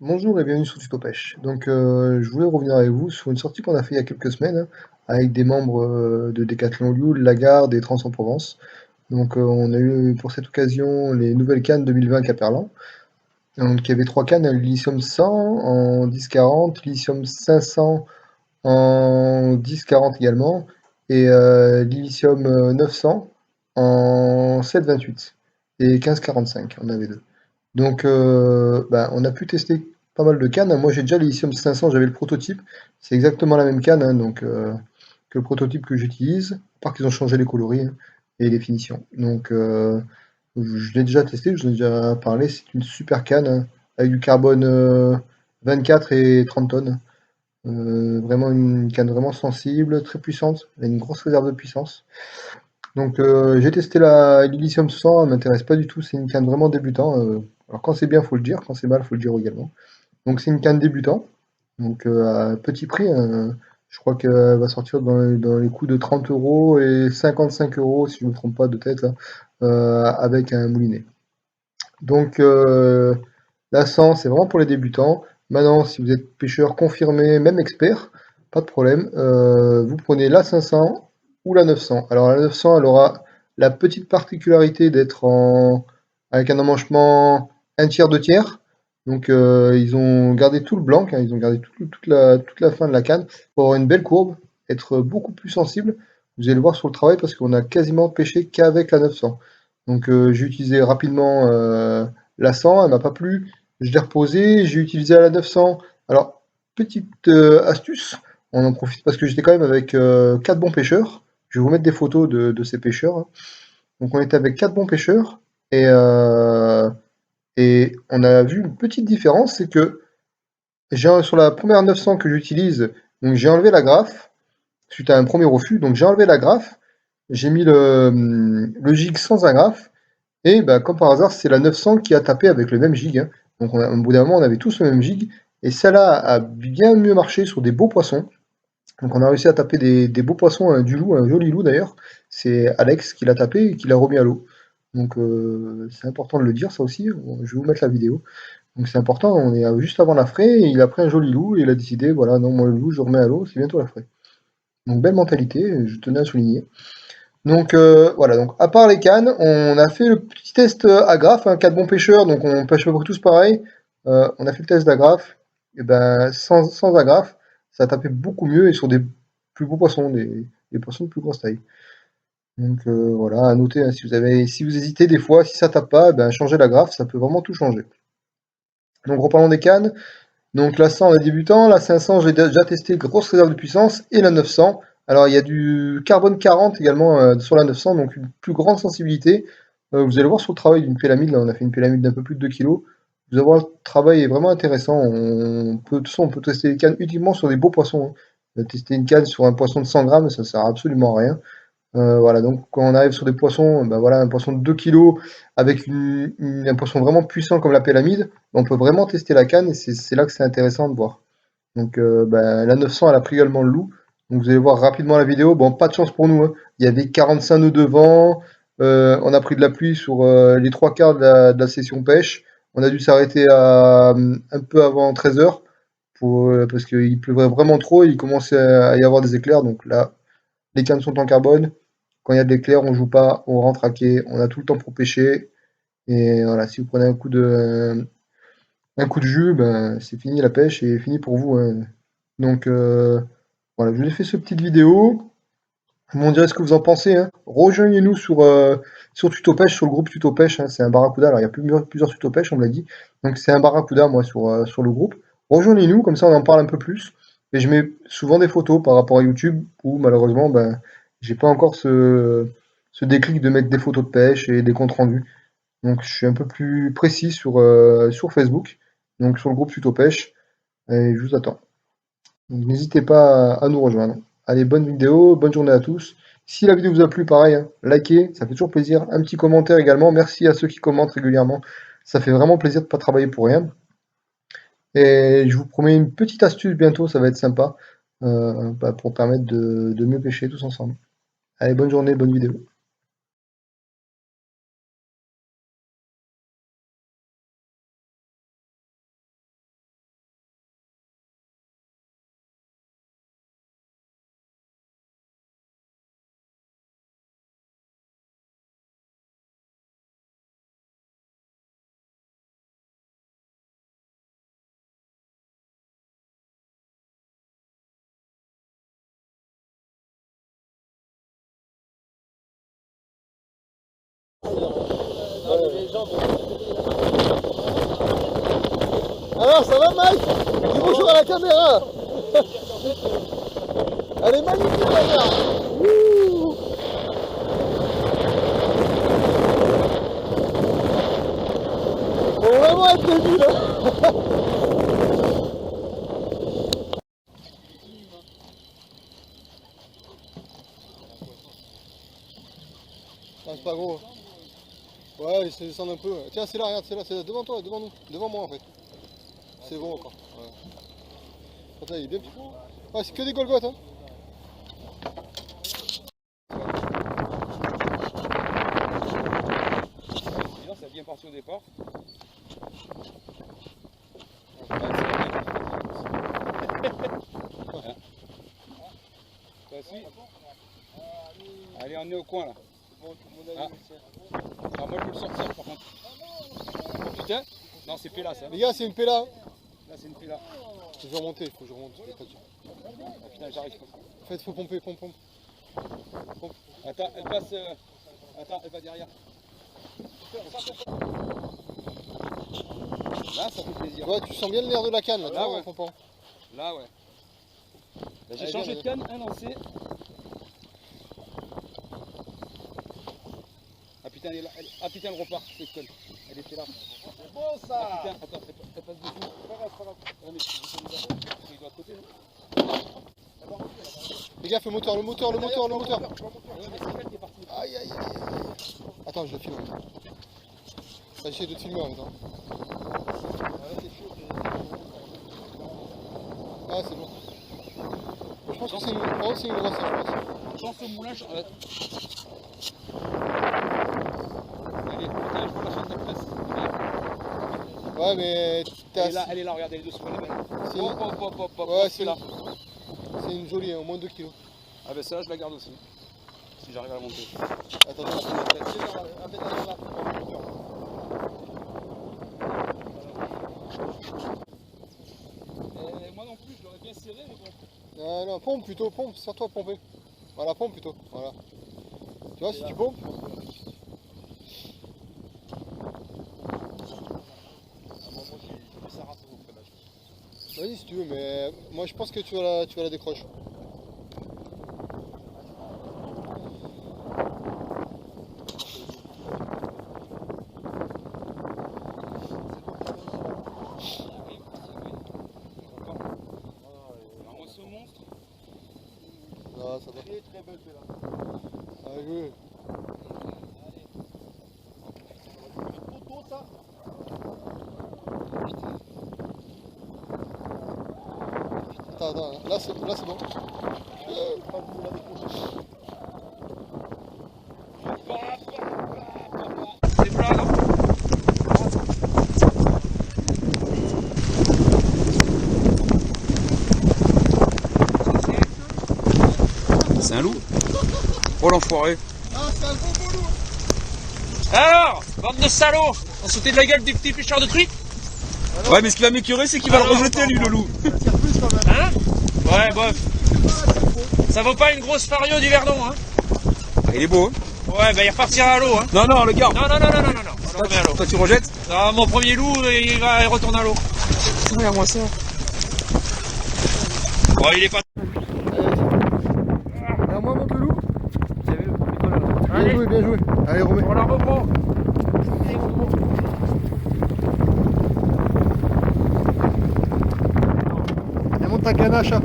Bonjour et bienvenue sur Tuto Pêche. Je voulais revenir avec vous sur une sortie qu'on a fait il y a quelques semaines hein, avec des membres de Decathlon Lioul, Lagarde et Trans-en-Provence. On a eu pour cette occasion les nouvelles cannes 2020 Caperlan. Donc, il y avait trois cannes, Lithium 100 en 10-40, Lithium 500 en 10-40 également, et Lithium 900 en 7-28 et 15-45, on avait deux. On a pu tester pas mal de cannes. Moi, j'ai déjà les Lithium 500, j'avais le prototype. C'est exactement la même canne hein, que le prototype que j'utilise, à part qu'ils ont changé les coloris hein, et les finitions. Je l'ai déjà testé, je vous en ai déjà parlé. C'est une super canne hein, avec du carbone 24 et 30 tonnes. Vraiment une canne vraiment sensible, très puissante. Elle a une grosse réserve de puissance. J'ai testé la Lithium 100, elle m'intéresse pas du tout. C'est une canne vraiment débutant. Alors quand c'est bien, faut le dire. Quand c'est mal, faut le dire également. Donc c'est une canne débutant. À petit prix, hein. Je crois qu'elle va sortir dans les coûts de 30 euros et 55 euros, si je ne me trompe pas de tête, là, avec un moulinet. Donc la 100, c'est vraiment pour les débutants. Maintenant, si vous êtes pêcheur confirmé, même expert, pas de problème. Vous prenez la 500 ou la 900. Alors la 900, elle aura la petite particularité d'être avec un emmanchement un tiers, deux tiers. Ils ont gardé tout le blanc, hein, ils ont gardé toute la fin de la canne pour avoir une belle courbe, être beaucoup plus sensible. Vous allez le voir sur le travail parce qu'on a quasiment pêché qu'avec la 900. J'ai utilisé rapidement la 100, elle m'a pas plu. Je l'ai reposée, j'ai utilisé la 900. Alors, petite astuce, on en profite parce que j'étais quand même avec 4 bons pêcheurs. Je vais vous mettre des photos de ces pêcheurs, hein. Donc on était avec 4 bons pêcheurs et on a vu une petite différence, c'est que sur la première 900 que j'utilise, donc j'ai enlevé la graffe suite à un premier refus. Donc j'ai enlevé la graffe, j'ai mis le jig sans agrafe. Et bah, comme par hasard, c'est la 900 qui a tapé avec le même gig, hein. Au bout d'un moment, on avait tous le même gig. Et celle-là a bien mieux marché sur des beaux poissons. Donc on a réussi à taper des beaux poissons, du loup, un joli loup d'ailleurs. C'est Alex qui l'a tapé et qui l'a remis à l'eau. C'est important de le dire, ça aussi. Je vais vous mettre la vidéo. Donc c'est important, on est juste avant la fraie, et il a pris un joli loup et il a décidé, voilà, non, moi le loup, je le remets à l'eau, c'est bientôt la fraie. Donc belle mentalité, je tenais à souligner. Voilà, donc à part les cannes, on a fait le petit test agrafe, hein, 4 bons pêcheurs, donc on pêche à peu près tous pareil. On a fait le test d'agrafe, et ben sans agrafe, ça a tapé beaucoup mieux et sur des plus beaux poissons, des poissons de plus grosse taille. Voilà, à noter, hein, si vous hésitez des fois, si ça tape pas, ben changez l'agrafe, ça peut vraiment tout changer. Donc reparlons des cannes. Donc la 100 on est débutant, la 500 j'ai déjà testé, grosse réserve de puissance, et la 900. Alors il y a du carbone 40 également sur la 900, donc une plus grande sensibilité. Vous allez voir sur le travail d'une pélamide, là on a fait une pélamide d'un peu plus de 2 kg. Vous allez voir, le travail est vraiment intéressant. De toute façon, on peut tester les cannes uniquement sur des beaux poissons, hein. Tester une canne sur un poisson de 100 grammes, ça sert absolument à rien. Voilà, donc quand on arrive sur des poissons, bah voilà, un poisson de 2 kilos avec un poisson vraiment puissant comme la pélamide, on peut vraiment tester la canne et c'est là que c'est intéressant de voir. La 900, elle a pris également le loup. Donc vous allez voir rapidement la vidéo. Bon, pas de chance pour nous, hein. Il y avait 45 nœuds de vent. On a pris de la pluie sur les trois quarts de la session pêche. On a dû s'arrêter un peu avant 13 heures parce qu'il pleuvait vraiment trop et il commençait à y avoir des éclairs. Donc là, les cannes sont en carbone. Quand il y a de l'éclair, on joue pas, on rentre à quai, on a tout le temps pour pêcher. Et voilà, si vous prenez un coup de jus, ben, c'est fini la pêche et fini pour vous, hein. Donc voilà, je vous ai fait cette petite vidéo. Vous m'en direz ce que vous en pensez, hein. Rejoignez-nous sur Tuto Pêche, sur le groupe Tuto Pêche, hein. C'est un barracuda. Alors il y a plusieurs Tuto Pêche, on me l'a dit. Donc c'est un barracuda, moi, sur le groupe. Rejoignez-nous, comme ça on en parle un peu plus. Et je mets souvent des photos par rapport à YouTube, où malheureusement, ben, j'ai pas encore ce déclic de mettre des photos de pêche et des comptes rendus. Donc je suis un peu plus précis sur Facebook, donc sur le groupe Tuto Pêche, et je vous attends. Donc n'hésitez pas à nous rejoindre. Allez, bonne vidéo, bonne journée à tous. Si la vidéo vous a plu, pareil, hein, likez, ça fait toujours plaisir. Un petit commentaire également. Merci à ceux qui commentent régulièrement. Ça fait vraiment plaisir de ne pas travailler pour rien. Et je vous promets une petite astuce bientôt, ça va être sympa, pour permettre de mieux pêcher tous ensemble. Allez, bonne journée, bonne vidéo. Alors, ça va, Mike? Dis bonjour à la caméra. Elle est magnifique, la mer. Ouh. Faut vraiment être débile, hein. Ah, c'est pas gros. Ouais, il se descend un peu. Tiens, c'est là, regarde, c'est là, c'est devant toi, devant nous. Devant moi, en fait. C'est bon encore. Ouais. Attends, il est bien petit. Ouais, c'est que des Golgotes, hein. Ça a bien parti au départ. Allez, on est au coin là. Ah. Alors moi je veux le sortir par contre. Oh putain. Non, c'est Péla ça. Les gars, c'est une Péla. Là c'est une Péla. Je vais remonter, faut que je remonte. Ah putain, j'arrive pas. En fait, faut pomper, pompe. Attends, elle passe. Attends, elle va derrière. Là, ça fait plaisir. Ouais, tu sens bien l'air de la canne là, tu Là, vois, ouais. en pompant. Là, ouais. Là, j'ai Allez, changé viens, de canne, un lancé. Ah putain, elle est là. Ah putain, elle repart, cette conne. Elle était là. C'est bon ça. Ah putain, attends, elle passe dessous. Ouais, mais il doit de côté, non? Les gars, fais le moteur, le moteur. Ouais, mais c'est elle qui est partie. Aïe, aïe, aïe. Attends, je le filme. J'essaie de te filmer en même temps. Ah, c'est bon. Je pense que c'est une grosse, je pense. Pense au moulin, allez, putain, je peux lâcher une place. Ouais, mais Elle est là, regardez, elle est dessous, elle est belle. C'est Hop, hop, hop, hop, hop, ouais, c'est là. C'est une jolie, au moins 2 kilos. Ah ben celle-là, je la garde aussi. Si j'arrive à la monter. Attends, Moi non plus, je l'aurais bien serré, mais bon. non, pompe plutôt, pompe, sers-toi à pomper. Voilà, pompe plutôt, voilà. Tu vois, si tu pompes. Vas-y si tu veux, mais moi je pense que tu vas la décrocher. Ah, ça va. Très belle là. Allez, Poteau ça. attends, là c'est bon. C'est plat, non? C'est un loup? Oh l'enfoiré! Ah, c'est un gros boulot. Alors, bande de salauds, on sautait de la gueule des petits pêcheurs de truites? Ouais, mais ce qui va m'écœurer, c'est qu'il va le rejeter, lui, le loup. Hein? Ouais, bof. Ça vaut pas une grosse fario du Verdon, hein? Ah, il est beau, hein? Ouais, bah il repartira à l'eau, hein? Non, non, le garde. Non, non, non, non, non, non, non. On le remet à l'eau. Toi, tu rejettes? Non, mon premier loup, il retourne à l'eau. Regarde-moi ça. Bon, il est pas... Alors moi monte le loup. T'as vu? Bien joué, bien joué. Allez, remets. On la reprend. Et monte ta canne à chat.